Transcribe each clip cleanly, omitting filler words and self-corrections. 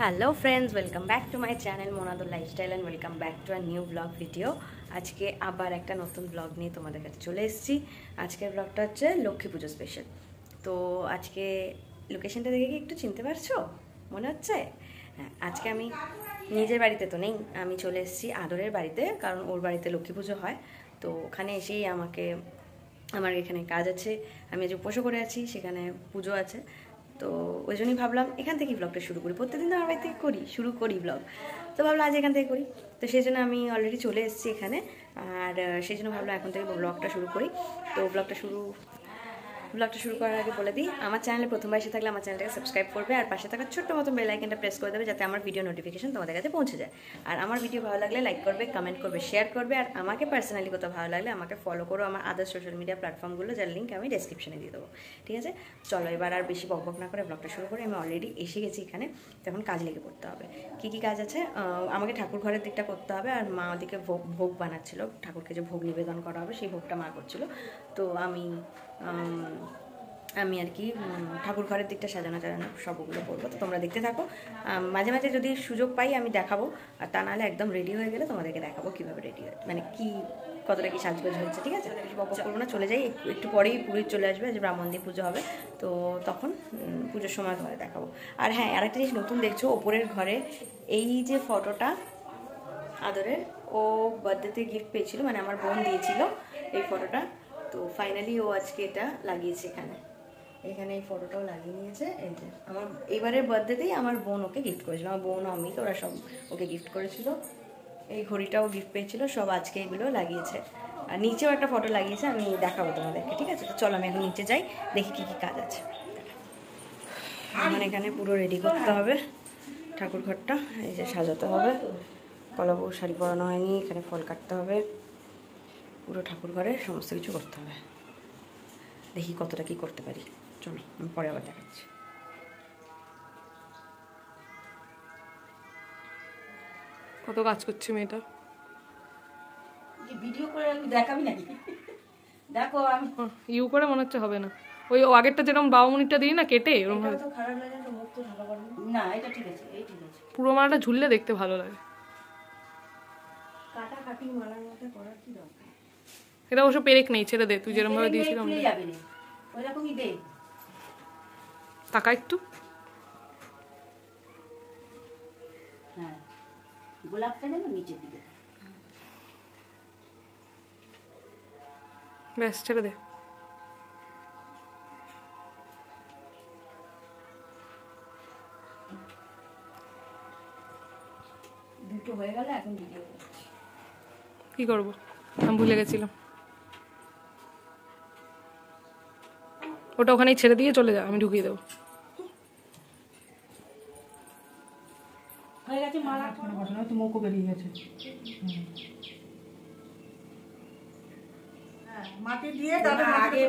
Hello friends, welcome back to my channel Monadur lifestyle and welcome back to a new blog video. আজকে আবার একটা নতুন blog নিয়ে তোমাদের কাছে চলে এসেছি। আজকের ব্লগটা হচ্ছে লক্ষ্মী পুজো স্পেশাল। তো আজকে লোকেশনটা দেখে কি একটু চিনতে পারছো মনে হচ্ছে? হ্যাঁ, আজকে আমি নিজের বাড়িতে তো নেই, আমি চলে এসেছি আদরের বাড়িতে, কারণ ওর বাড়িতে লক্ষ্মী পুজো হয়। তো ওখানে এসেই আমার এখানে কাজ আছে, আমি যে উপোসও করে আছি, সেখানে পুজো আছে। তো ওই জন্যই ভাবলাম এখান থেকেই ব্লগটা শুরু করি। প্রত্যেকদিন তো আমার বাড়ি থেকে শুরু করি ব্লগ, তো ভাবলাম আজ এখান থেকে করি। তো সেই জন্য আমি অলরেডি চলে এসেছি এখানে, আর সেই জন্য ভাবলাম এখন থেকে ব্লগটা শুরু করি। তো ব্লগটা শুরু করার আগে বলে দিই, আমার চ্যানেলে প্রথমবার এসে থাকলে আমার চ্যানেলটাকে সাবস্ক্রাইব করবে, আর পাশে থাকা ছোট্ট মতো বেল আইকনটা প্রেস করে দেবে, যাতে আমার ভিডিও নোটিফিকেশন তোমাদের কাছে পৌঁছে যায়। আর আমার ভিডিও ভালো লাগলে লাইক করবে, কমেন্ট করবে, শেয়ার করবে। আর আমাকে পার্সোনালি কোথাও ভালো লাগলে আমাকে ফলো করো আমার আদার সোশ্যাল মিডিয়া প্ল্যাটফর্মগুলো, যার লিঙ্ক আমি ডেসক্রিপশনে দিয়ে দেবো। ঠিক আছে, চলো এবার আর বেশি বকবক না করে ব্লগটা শুরু করি। আমি অলরেডি এসে গেছি এখানে, তখন কাজ লেগে পড়তে হবে। কী কী কাজ আছে? আমাকে ঠাকুর ঘরের দিকটা করতে হবে, আর মা ওদিকে ভোগ বানাচ্ছিল, ঠাকুরকে যে ভোগ নিবেদন করা হবে সেই ভোগটা মা করছিল। তো আমি আর কি ঠাকুর ঘরের দিকটা সাজানো সবগুলো করবো। তো তোমরা দেখতে থাকো, মাঝে মাঝে যদি সুযোগ পাই আমি দেখাবো, আর তা নাহলে একদম রেডি হয়ে গেলে তোমাদেরকে দেখাবো কীভাবে রেডি হয়, মানে কি কতটা কি সাজগোজ হয়েছে। ঠিক আছে, বক করবো না, চলে যাই। একটু পরেই পুরীর চলে আসবে, যে ব্রাহ্মণদী পুজো হবে, তো তখন পুজোর সময় ঘরে দেখাবো। আর হ্যাঁ, আরেকটা জিনিস নতুন দেখছো, ওপরের ঘরে এই যে ফটোটা আদরের, ও বার্থডেতে গিফট পেয়েছিল, মানে আমার বোন দিয়েছিল এই ফটোটা। তো ফাইনালি ও আজকে এটা লাগিয়েছে এখানে এই ফটোটাও লাগিয়ে নিয়েছে। এই যে আমার এবারের বার্থডেতেই আমার বোন ওকে গিফট করেছিল, আমার বোন অমিত ওরা সব ওকে গিফট করেছিল। এই ঘড়িটাও গিফট পেয়েছিল, সব আজকে এগুলো লাগিয়েছে। আর নিচেও একটা ফটো লাগিয়েছে, আমি দেখাবো তোমাদেরকে। ঠিক আছে, তো চলো আমি এখন নিচে যাই, দেখি কী কী কাজ আছে। এখানে পুরো রেডি করতে হবে ঠাকুর ঘরটা, এই যে সাজাতে হবে, কলাবউ শাড়ি পরানো হয়নি, এখানে ফল কাটতে হবে, পুরো ঠাকুর ঘরে সমস্ত কিছু করতে হবে। দেখি কতটা কি করতে পারি, চলো আমি পরে আবার দেখাচ্ছি। কত কাজ করছে মেয়েটা, ভিডিও করে দেখাবি নাকি? দেখো আমি ইউ করে মনে হচ্ছে হবে না, ওই আগেরটা যেরকম বাউমনিটা দিই না কেটে এরকম ভাবে। খারাপ লাগে তো, মুখ তো ঢাকা পারবো না। এটা ঠিক আছে, এই ঠিক আছে। পুরো মালাটা ঝুললে দেখতে ভালো লাগে। কাটা কাটি মালার মধ্যে করার কি দরকার? এটা অবশ্য পেরেক নেই, ছেড়ে দে, তুই যেরকম ভাবে দিয়েছিলাম যাবে না, ওই রকমই দে। টাকা একটু, হ্যাঁ গোলাপটা যেন নিচের দিকে। ব্যাস ছেড়ে দে। দুটো হয়ে গেল, এখন ভিডিও কি করবো, আমি ভুলে গেছিলাম। ওটা ওখানেই ছেড়ে দিয়ে চলে যা, আমি ঢুকিয়ে দেবো। হয়ে গেছে মালা বসানো, তো মুখও বেরিয়ে গেছে। মাটি দিয়ে তবে আগে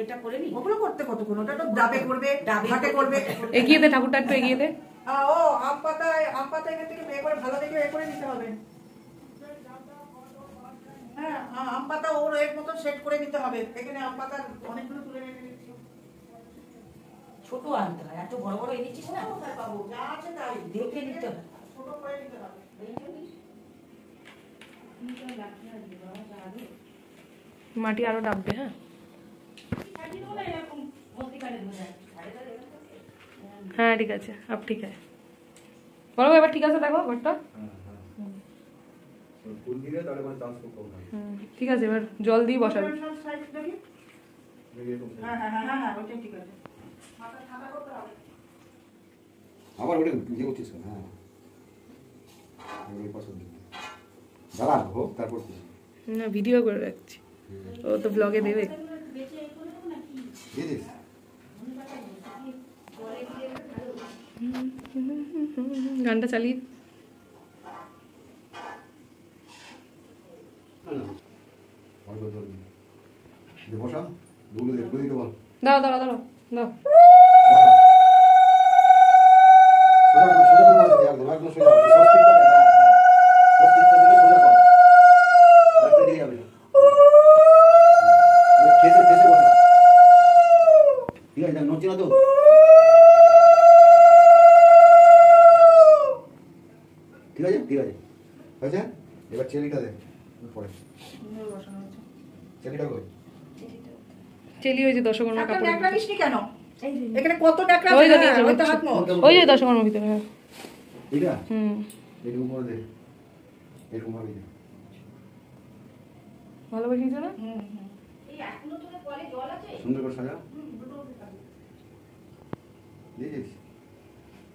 এটা করে নি, ওগুলো করতে কতক্ষণ? ওটা তো ডাবে করবে, হাতে করবে। এগিয়ে দে ঠাকুরটা, একটু এগিয়ে দে। ও আম পাতা এখান থেকে বের করে ভালো দেখে করে নিতে হবে। হ্যাঁ, আম পাতা ওর এর মতো সেট করে নিতে হবে। এখানে আম পাতা অনেকগুলো তুলে রেখে দিচ্ছি। ছোট আনতে হয়, এত বড় বড় এনেছিস না, বাবু যা আছে তাই দেখে নিতে হবে, ছোট করে নিতে হবে। মাটি আরো ডাববে। হ্যাঁ হ্যাঁ ঠিক আছে, আপ ঠিক আছে, বলো এবার ঠিক আছে, দেখো ঘরটা ঠিক আছে। এবার জল দিয়ে বসাবে। আবার ওটা ইয়ে করছিস না? হ্যাঁ দাঁড়া হোক, তারপর না ভিডিও করে রাখছি, ও তো ব্লগে দেবে। গানটা চালিয়ে বসা, বল দাঁড়াও দাঁড়াও দাঁড়াও দাও। ঠিক আছে, নড়ছি না তো। ঠিক আছে হয়েছে। এবার চেলিটা দে পরে, চেলিটা কই? চেলি হয়েছে দশকর্মা একটা কাপড়। ন্যাকড়া নিসনি কেন? এখানে কত ন্যাকড়া ওই আছে, তো দিয়েছে, ওই তো হাত মোছ। ওই যে দশকর্মার ভিতরে। হ্যাঁ এটা হুম, এরকম করে দে, এরকম ভাবে দে। ভালো বেশিয়েছে না? সুন্দর করে সাজা দিয়েছিস।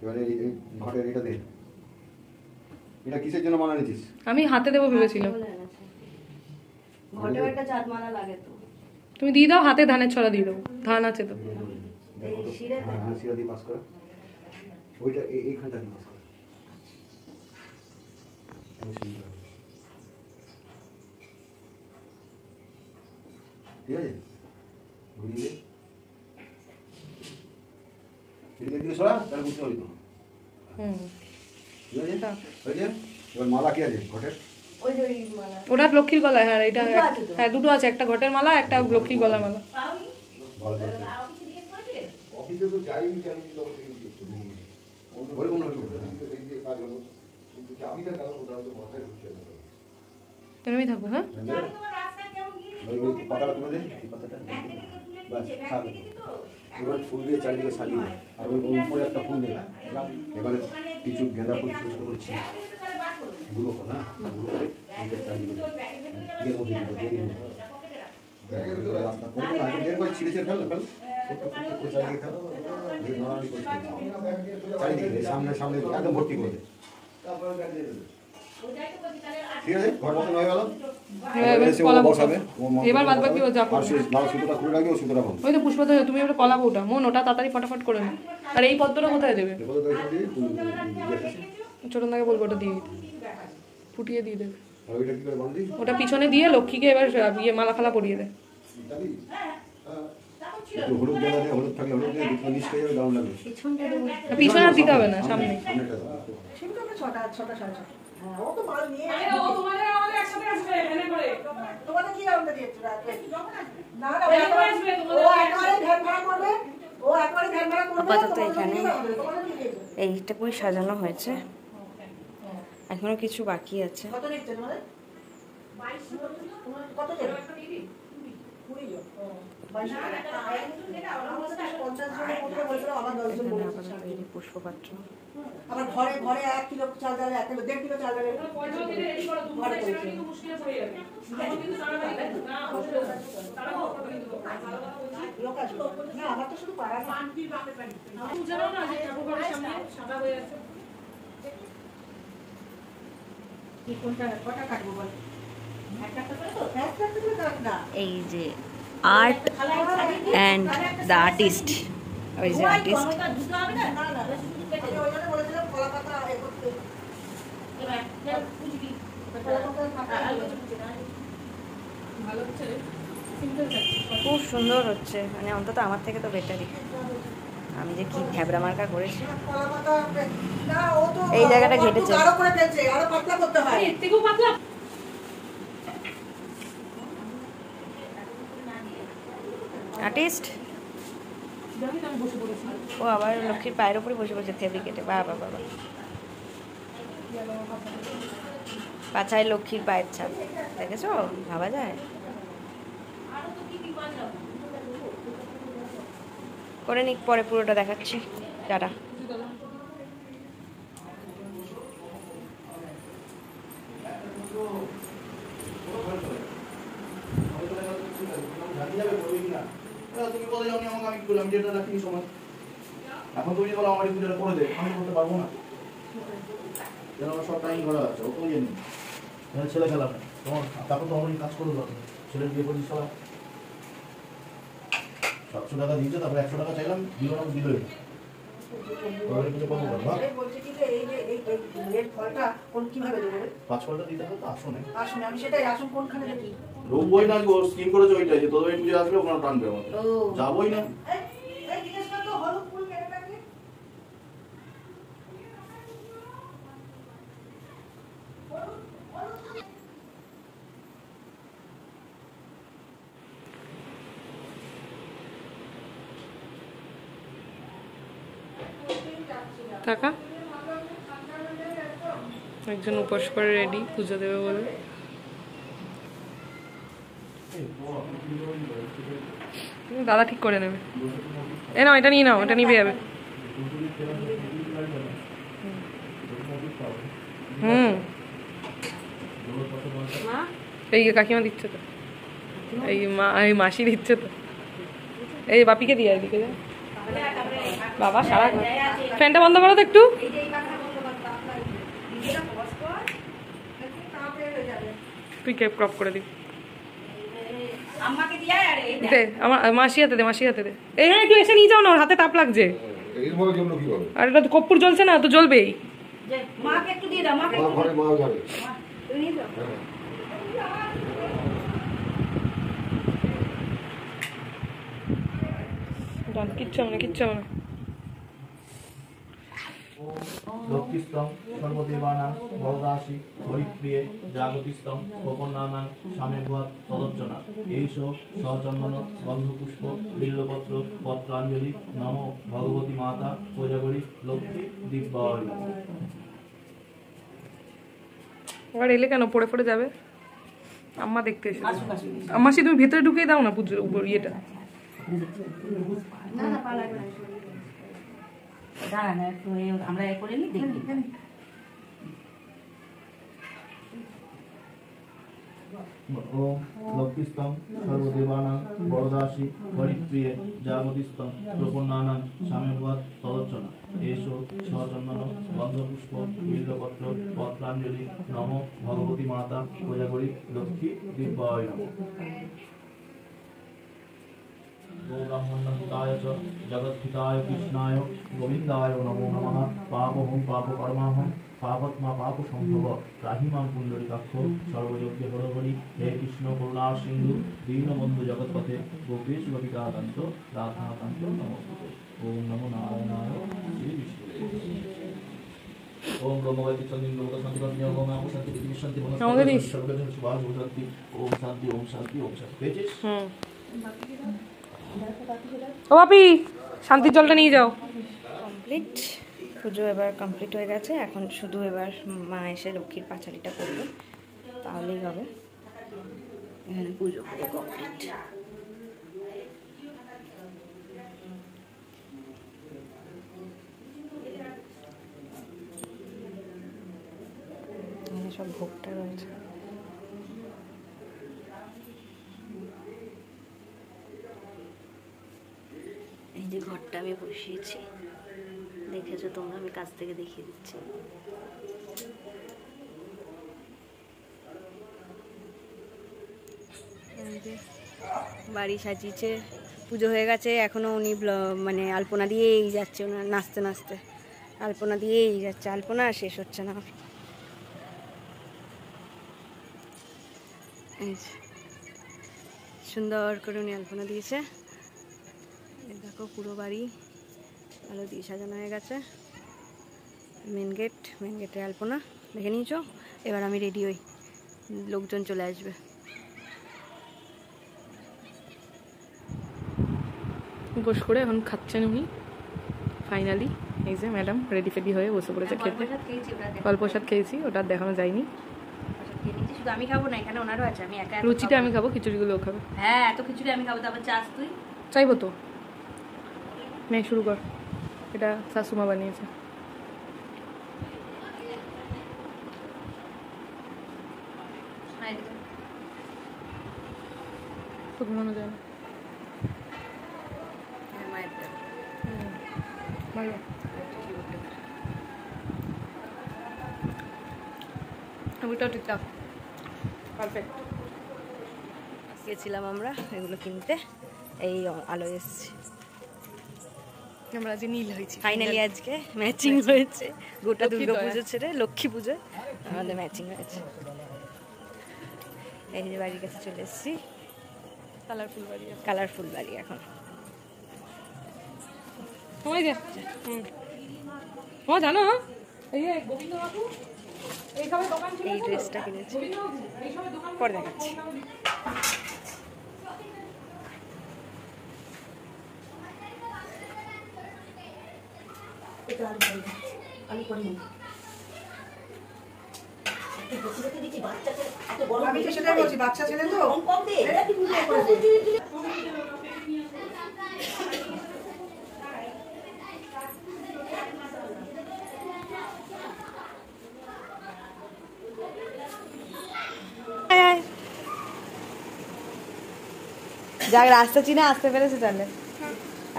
এবারে এই ঘটের এটা দে। এটা কিসের জন্য মালা নিয়েছিস? আমি হাতে দেবো ভেবেছিলাম। ঘটেও একটা চাঁদ মালা লাগে তো। তুমি দিয়ে দাও, হাতে ধানের ছড়া দিয়ে দেবো, ধান আছে তো। এই শিরে হ্যাঁ হ্যাঁ, শিরা দিয়ে পাস করা। ওইটা এইখানটা দিয়ে পাস করা। ঠিক আছে, ঘুরিয়ে দে। এদিকে দিকে সরা, তাহলে বুঝতে পারবি তো। হুম, ঠিক আছে, হয়েছে। এবার মালা কি আছে ঘটের? ওই যে ওই মালা। ওটা লক্ষ্মীর গলায়। হ্যাঁ এটা দুটো আছে তো? হ্যাঁ দুটো আছে, একটা ঘটের মালা, একটা লক্ষ্মীর গলার মালা। ভালো করে দে। অফিসে তো যাইনি, আমি তো ওরকম না, এরমই থাকবো। হ্যাঁ পাতাটা তুলে দে, এই পাতাটা বাস থাক। এবার ফুল দিয়ে চারিদিকে সাজিয়ে দে। আর ওই উপরে একটা ফুল দে। এবারে কিছু গেঁদা ফুল ছোট ছোট করছি, গুলো না গুলো করে এইটা চারিদিকে দে। এর মধ্যে দিব, দিয়ে দিব। রাস্তা করে না, এর করে ছিঁড়ে ছিঁড়ে ফেল ফেল। চারিদিকে ফেল, দিয়ে নড়ানড়ি করতে হবে। চারিদিকে দে, সামনে সামনে একদম ভর্তি করে দে। ঠিক আছে, ঘর মতন হয়ে গেল। এবার বাদ বাকি ও যা করবে। লাল সুতোটা খুলে রাখবে, ও সুতোটা বন্ধ। ওই তো পুষ্প ধরে তুমি এবার কলাবো ওটা, মন ওটা তাড়াতাড়ি ফটাফট করে না। আর এই পদ্মটা কোথায় দেবে? এরপরে তো এটা দিয়ে তুমি দিয়ে আসিস। ছোটনদাকে বলবো ওটা দিয়ে দিতে, ফুটিয়ে দিয়ে দেবে। আর ওইটা কি করে বন্ধ দিই? ওটা পিছনে দিয়ে লক্ষ্মীকে এবার ইয়ে মালা ফালা পরিয়ে দেয়। একটু হলুদ দেওয়া দে, হলুদ থাকলে হলুদ দিয়ে দুটো মিক্স হয়ে যাবে, দারুণ লাগবে। পিছনে আর দিতে হবে না, সামনে। সামনেটা দাও। সেগুলো আমরা ছটা সাড়ে ছটা। হ্যাঁ, ও তো মাল নিয়ে তোমাদের কি রাউন্ডে দিয়েছে রাতে? না না, ও একেবারে ধ্যান ভাড়া করবে, ও একেবারে ধ্যান ভাড়া করবে। আপাতত তোমাদের এখানে কি রাউন্ডে? তোমাদের কি দিয়েছে? এইটুকুই সাজানো হয়েছে, এখনো কিছু বাকি আছে। কত নিচ্ছে তোমাদের? কত জন? 20 জন। 22 জন। আমাদের তো 50 জনের মধ্যে বলছিল, আবার 10 জন এখানে বলেছে। আপাতত এই যে পুষ্পপাত্র। আবার ঘরে ঘরে 1 কিলো চাল ডালে 1 কিলো 1.5 কিলো চাল ডালে ঘরে করেছে। লোক আসবে না, আমার তো শুধু পাড়া না। কি কোনটা কটা কাটবো বল? একটা করে তো একটা করে কাট না। এই যে আর্ট অ্যান্ড দ্য আর্টিস্ট, ওই যে আর্টিস্ট। না না, আমি ওই জন্য বলেছিলাম কলা পাতা এ করতে। খুব সুন্দর হচ্ছে, মানে অন্তত আমার থেকে তো বেটারই। আমি যে কি ভ্যাবরা মার্কা করেছি। কলা পাতা না, ও তো এই জায়গাটা ঘেটেছে। আরো করে ফেলছে, আরো পাতলা করতে হয়। আর্টিস্ট ও আবার লক্ষ্মীর পায়ের উপরে বসে বসে ফেব্রিকেটে। বাবা বাবা, পাছায় লক্ষ্মীর পায়ের ছাপ দেখেছো, ভাবা যায়। করে নিক, পরে পুরোটা দেখাচ্ছি। টাটা। তুমি বলে যাও আমাকে, আমি কি করলাম, যেটা রাখিনি সময়। এখন তুমি বলো আমার পুজোটা করে দে, আমি করতে পারবো না। যেন আমার সব টাইম ঘোরা আছে, ও তো জানি ছেলে খেলা নেই তোমার। তারপর তো আমার কাজ করে দরকার, ছেলের বিয়ে করিস সবাই 700 টাকা দিয়েছে, তারপর 100 টাকা চাইলাম, দিল না, দিলই না। বলছে কি যে এই যে এই এর ফলটা কোন কিভাবে দেবো? 5 ফলটা দিতে হবে তো আসনে। আসুন, আমি সেটাই আসুন কোনখানে দেখি। রূপ বই না, ওর স্কিম করেছে ওইটাই, যে তোদের পুজো আসলে ওখানে টানবে আমাকে। ও যাবোই না। এই জিজ্ঞেস কর তো, হলুদ ফুল কেটে রাখি। কাকা একজন উপোস করে রেডি পুজো দেবে বলে। দাদা ঠিক করে নেবে। এ নাও, এটা নিয়ে নাও, এটা নিবে যাবে। এই কাকিমা দিচ্ছে তো, এই মাসি দিচ্ছে তো। এই বাপিকে দিয়ে এদিকে যা। বাবা সারা ফ্যানটা বন্ধ করো তো একটু। তুই কেপ ক্রপ করে দিবি। দে আমার মাসি হাতে দে, মাসি হাতে দে। এই হ্যাঁ একটু এসে নিয়ে যাও না, ওর হাতে তাপ লাগছে। আর এটা তো কর্পূর জ্বলছে না, তো জ্বলবেই। মাকে একটু দিয়ে দাও, মাকে ঘরে মাও যাবে। কিচ্ছু হবে না, কিচ্ছু হবে না। লক্ষ্মীস্তম সর্বদেবানাং বরদাসী হরিপ্রিয়ে জাগতিস্তম গোপন্নানাং স্বামীভূত তদর্চনা এইস সচন্দন গন্ধপুষ্প বিল্লপত্র পত্রাঞ্জলি নম ভগবতী মাতা প্রজাগরী লক্ষ্মী দিব্যায়। এবার এলে কেন, পড়ে পড়ে যাবে। আম্মা দেখতে এসে আম্মাসি তুমি ভেতরে ঢুকিয়ে দাও না পুজোর উপর ইয়েটা। না না পা লাগবে না, দাঁড়া না একটু আমরা এ করে নি দেখি। ওম লক্ষ্মীস্তম সর্বদেবানাং বরদাসী হরিপ্রিয়ে জাগতিস্তম প্রপন্নানাং স্বামীভূত তদর্চনা এইস সচন্দন গন্ধপুষ্প বিল্লপত্র পত্রাঞ্জলি নম ভগবতী মাতা প্রজাগরী লক্ষ্মী দিব্যায় নমঃ। গোব্রাহ্মণহিতায় চ জগৎহিতায় কৃষ্ণায় গোবিন্দায় নমো নমঃ। পাপহং পাপকর্মাহং পাপত্মা পাপ সম্ভব রাহিমাং পুণ্ডরীকাক্ষ সর্বযজ্ঞ হরহরি। হে কৃষ্ণ করুণা সিন্ধু দীনবন্ধু জগৎপথে গোপেশ গোপিকাকান্ত রাধাকান্ত নমস্তুতে। ওম নমো নারায়ণায় শ্রী বিষ্ণুদেব। ওম ব্রহ্মবৈদিক চন্দ্রিং লোক শান্তি কর্মী ওম নাম শান্তি পৃথিবী শান্তি মনস্পতি সর্বজন সুভাষ শান্তি। ওম শান্তি ওম শান্তি ওম শান্তি। পেয়েছিস? ও বাপি শান্তির জলটা নিয়ে যাও। কমপ্লিট, পুজো এবার কমপ্লিট হয়ে গেছে। এখন শুধু এবার মা এসে লক্ষ্মীর পাঁচালিটা করবে, তাহলেই হবে। এখানে পুজো পুরো কমপ্লিট। এখানে সব ভোগটা রয়েছে। এই যে ঘরটা আমি বসিয়েছি, দেখেছো তোমরা, আমি কাছ থেকে দেখিয়ে দিচ্ছি। বাড়ি সাজিয়েছে, পুজো হয়ে গেছে, এখনো উনি মানে আলপনা দিয়েই যাচ্ছে, ওনার নাচতে নাচতে আলপনা দিয়েই যাচ্ছে, আলপনা আর শেষ হচ্ছে না। এই যে সুন্দর করে উনি আলপনা দিয়েছে। দেখো পুরো বাড়ি আলো দিয়ে সাজানো হয়ে গেছে। মেন গেটে আলপনা দেখে নিয়েছো। এবার আমি রেডি হই, লোকজন চলে আসবে। উপোস করে এখন খাচ্ছেন উনি ফাইনালি। এই যে ম্যাডাম রেডি ফেডি হয়ে বসে পড়েছে খেতে। ফল প্রসাদ খেয়েছি, ওটা দেখানো যায়নি। শুধু আমি খাবো না, এখানে ওনারও আছে। আমি একা লুচিটা আমি খাবো, খিচুড়িগুলোও খাবে। হ্যাঁ, এত খিচুড়ি আমি খাবো, তারপর চাস তুই চাইবো তো। নে শুরু কর, এটা শাশুমা বানিয়েছে। তো ঘুমানো যায় না। ভালো ওইটাও ঠিকঠাক পারফেক্ট। গেছিলাম আমরা এগুলো কিনতে, এই আলো এসছে। আমরা আজকে নীল হয়েছি ফাইনালি, আজকে ম্যাচিং হয়েছে। গোটা দুর্গা পুজো ছেড়ে লক্ষ্মী পুজো আমাদের ম্যাচিং হয়েছে। এই যে বাড়ির কাছে চলে এসেছি। কালারফুল বাড়ি এখন। জানো এই ড্রেসটা কিনেছি, পরে দেখাচ্ছি। আমি তো সেটাই বলছি, বাচ্চা ছেলে তো যাক রাস্তা চিনে আসতে পেরেছে তাহলে।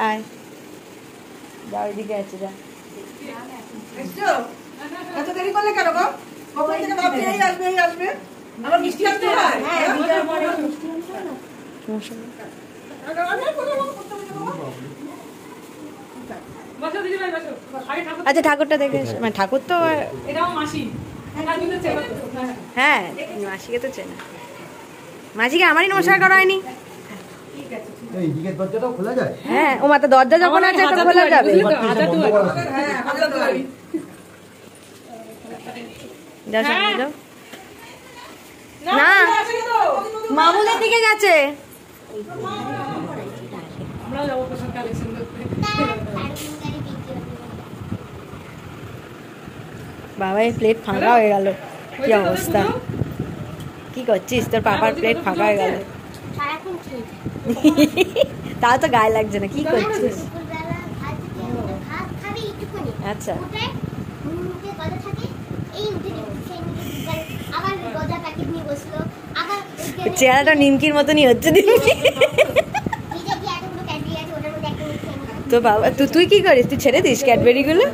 আয় যা ওইদিকে আছে যা। এসছো? এত দেরি করলে কেন গো? কখন থেকে ভাবছি এই আসবে এই আসবে, আবার মিষ্টি আসতে হয়। আচ্ছা ঠাকুরটা দেখে এসো। মানে ঠাকুর তো হ্যাঁ মাসিকে তো চেনা। মাসিকে আমারই নমস্কার করা হয়নি। এই দিকের দরজাটাও খোলা যায়? হ্যাঁ ও মাথা দরজা যখন আছে তখন খোলা যাবে। যা সামনে যাও। না মামুদের দিকে গেছে। বাবা এই প্লেট ফাঁকা হয়ে গেল, কি অবস্থা। কি করছিস, তোর পাপার প্লেট ফাঁকা হয়ে গেল। তাও তো গায়ে লাগছে না, কি করছিস? আচ্ছা চেহারাটা নিমকির মতনই হচ্ছে তো বাবা। তুই কি করিস? তুই ছেড়ে দিস ক্যাডবেরি গুলো?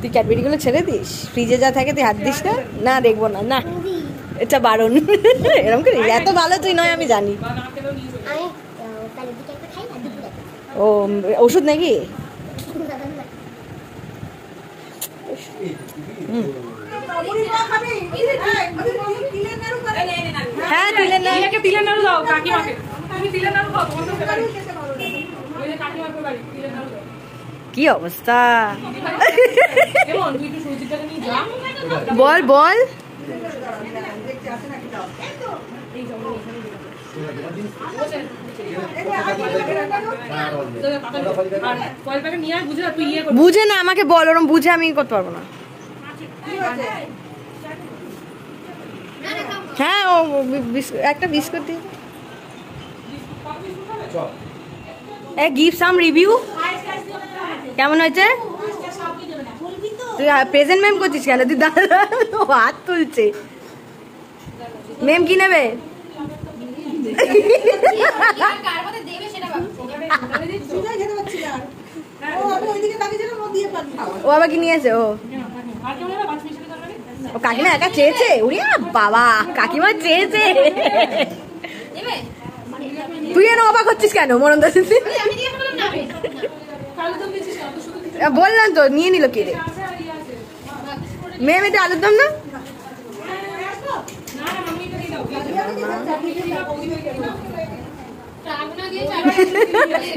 তুই ক্যাডবেরি গুলো ছেড়ে দিস? ফ্রিজে যা থাকে তুই হাত দিস না? না দেখবো না, না এটা বারণ। এরকম করিস? এত ভালো তুই নয় আমি জানি। ও ওষুধ নাকি? হ্যাঁ তিলের নাড়ু দাও কাকিমাকে। তুমি তিলের নাড়ু খাও, তোমার তো ফেভারিট। ওই যে কাকিমার ফেভারিট তিলের নাড়ু দাও। কি অবস্থা। কেমন তুই একটু সুজিটাকে নিয়ে যা। বল বল। বুঝে না আমাকে বল, ওরম বুঝে আমি করতে পারবো না। হ্যাঁ ও একটা বিস্কুট দিয়ে গিভ সাম রিভিউ। কেমন হয়েছে? তুই প্রেজেন্ট ম্যাম করছিস কেন? তুই দাঁড়া, হাত তুলছে। ম্যাম কি নেবে? ও আবার কি নিয়েছে? ও কাকিমা একা চেয়েছে? উড়িয়া বাবা, কাকিমা চেয়েছে। তুই এনে অবাক হচ্ছিস কেন মরণ দাস? বললাম তো নিয়ে নিল কে রে? মেয়ে মেয়েটা আলুর দম না?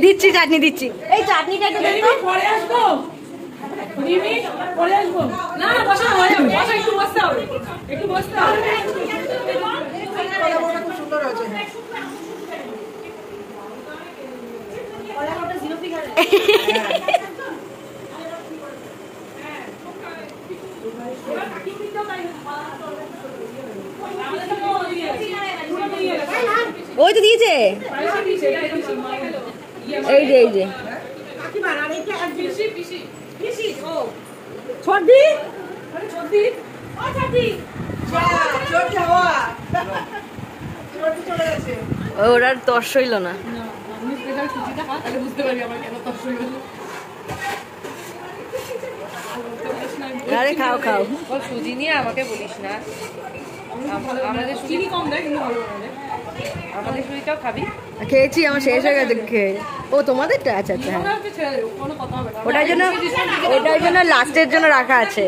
দিচ্ছি চাটনি দিচ্ছি। এই চাটনিটা একটু দেন তো। পরে আসবো পরে আসবো। না বসা হয়ে যাবে, বসা একটু বসতে হবে, একটু বসতে হবে। খুব সুন্দর হয়েছে। ওই তো দিয়েছে, এই যে এই যে ওরা তর্স হইল না। আরে খাও খাও। সুজি নিয়ে আমাকে বলিস না, আমাদের সুজি কম দেয় কিন্তু ভালো বানায়। আমাদের সুজিটাও খাবি? খেয়েছি, আমার শেষ হয়ে গেছে খেয়ে। ও তোমাদেরটা? আচ্ছা আচ্ছা হ্যাঁ, ওটার জন্য লাস্টের জন্য রাখা আছে।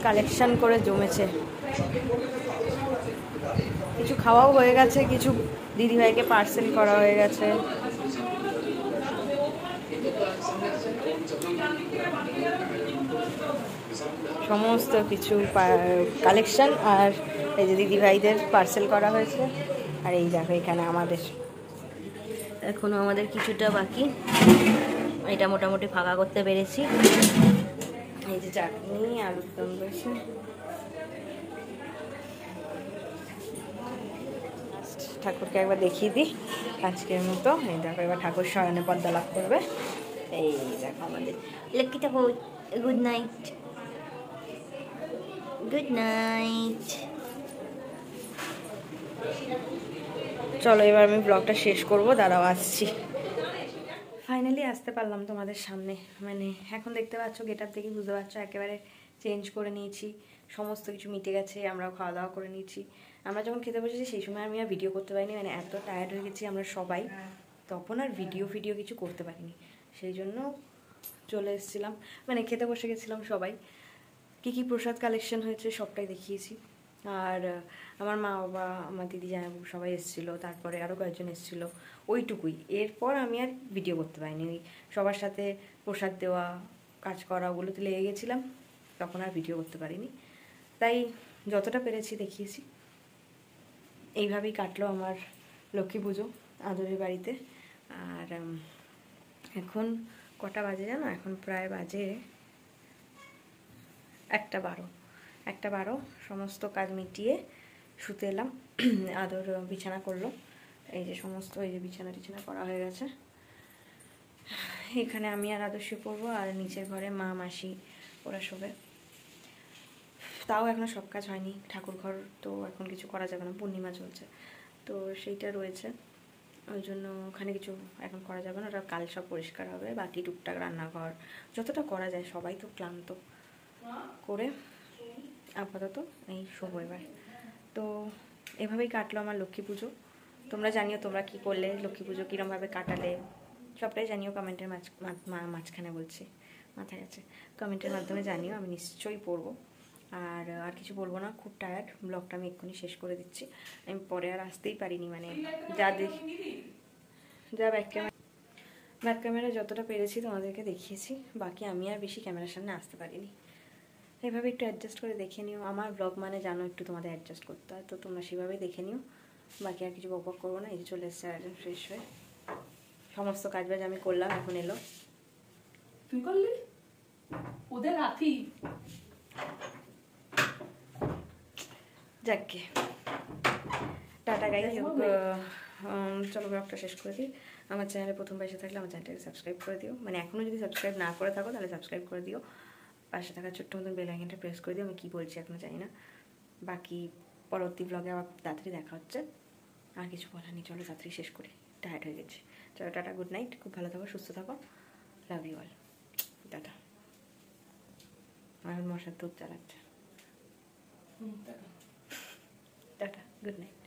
কালেকশন করে জমেছে, কিছু খাওয়াও হয়ে গেছে, কিছু দিদিভাইকে পার্সেল করা হয়ে গেছে। সমস্ত কিছু কালেকশন আর এই যে দিদিভাইদের পার্সেল করা হয়েছে। আর এই দেখো এখানে আমাদের এখনো আমাদের কিছুটা বাকি, এটা মোটামুটি ফাঁকা করতে পেরেছি। এই যে চাটনি, আলুর দম রয়েছে। ঠাকুরকে একবার দেখিয়ে দিই আজকের মতো। এই দেখো এবার ঠাকুর শয়নে পদ্মা লাভ করবে। এই দেখো আমাদের লক্ষ্মী ঠাকুর। Good night, good night. চলো এবার আমি ব্লগটা শেষ করব, দাঁড়াও আসছি। ফাইনালি আসতে পারলাম তোমাদের সামনে। মানে এখন দেখতে পাচ্ছ, গেট আপ দেখে বুঝতে পারছো একেবারে চেঞ্জ করে নিয়েছি, সমস্ত কিছু মিটে গেছে। আমরাও খাওয়া দাওয়া করে নিয়েছি। আমরা যখন খেতে বসেছি সেই সময় আমি আর ভিডিও করতে পারিনি, মানে এত টায়ার্ড হয়ে গেছি আমরা সবাই, তখন আর ভিডিও কিছু করতে পারিনি। সেই জন্য চলে এসেছিলাম, মানে খেতে বসে গেছিলাম সবাই। কী কী প্রসাদ কালেকশন হয়েছে সবটাই দেখিয়েছি। আর আমার মা বাবা, আমার দিদি জানাবু সবাই এসেছিলো, তারপরে আরও কয়েকজন এসেছিলো, ওইটুকুই। এরপর আমি আর ভিডিও করতে পারিনি। ওই সবার সাথে প্রসাদ দেওয়া, কাজ করা, ওগুলোতে লেগে গেছিলাম, তখন আর ভিডিও করতে পারিনি। তাই যতটা পেরেছি দেখিয়েছি। এইভাবেই কাটলো আমার লক্ষ্মী পুজো আদরের বাড়িতে। আর এখন কটা বাজে জানো? এখন প্রায় বাজে 1:12। সমস্ত কাজ মিটিয়ে শুতে এলাম। আদর বিছানা করলো, এই যে সমস্ত এই যে বিছানা টিছানা করা হয়ে গেছে। এখানে আমি আর আদর শুয়ে পড়বো, আর নিচের ঘরে মা মাসি ওরা শোবে। তাও এখনো সব কাজ হয়নি। ঠাকুর ঘর তো এখন কিছু করা যাবে না, পূর্ণিমা চলছে তো সেইটা রয়েছে, ওই জন্য ওখানে কিছু এখন করা যাবে না। ওটা কাল সব পরিষ্কার হবে। বাকি টুকটাক রান্নাঘর যতটা করা যায়, সবাই তো ক্লান্ত, করে আপাতত এই শোবো এবার। তো এভাবেই কাটলো আমার লক্ষ্মী পুজো। তোমরা জানিও তোমরা কি করলে, লক্ষ্মী পুজো কীরমভাবে কাটালে, সবটাই জানিও কমেন্টের মাঝখানে বলছি, মাথায় আছে, কমেন্টের মাধ্যমে জানিও, আমি নিশ্চয়ই পড়বো। আর কিছু বলবো না, খুব টায়ার্ড। ব্লগটা আমি এক্ষুনি শেষ করে দিচ্ছি। আমি পরে আর আসতেই পারিনি, মানে যা ব্যাক ক্যামেরা যতটা পেরেছি তোমাদেরকে দেখিয়েছি, বাকি আমি আর বেশি ক্যামেরার সামনে আসতে পারিনি। এভাবে একটু অ্যাডজাস্ট করে দেখে নিও। আমার ব্লগ মানে জানো একটু তোমাদের অ্যাডজাস্ট করতে হয়, তো তোমরা সেভাবেই দেখে নিও। বাকি আর কিছু বক করবো না। এই যে চলে এসছে একজন ফ্রেশ হয়ে, সমস্ত কাজবাজ আমি করলাম, এখন এলো। তুই করলি ওদের হাতি। যাকে টাটা গাই। চলো ব্লগটা শেষ করে দিই। আমার চ্যানেলে প্রথমবার এসে থাকলে আমার চ্যানেলটাকে সাবস্ক্রাইব করে দিও, মানে এখনও যদি সাবস্ক্রাইব না করে থাকো তাহলে সাবস্ক্রাইব করে দিও। পাশে থাকা ছোট্ট মতন বেল আইকনটা প্রেস করে দিও। আমি কী বলছি এখনও জানি না। বাকি পরবর্তী ব্লগে আবার তাড়াতাড়ি দেখা হচ্ছে। আর কিছু বলার নেই, চলো তাড়াতাড়ি শেষ করি, টায়ার্ড হয়ে গেছে। চলো টাটা, গুড নাইট, খুব ভালো থাকো, সুস্থ থাকো, লাভ ইউ অল, টাটা। আমার মশার দুধ চালাচ্ছে। Tata, good night.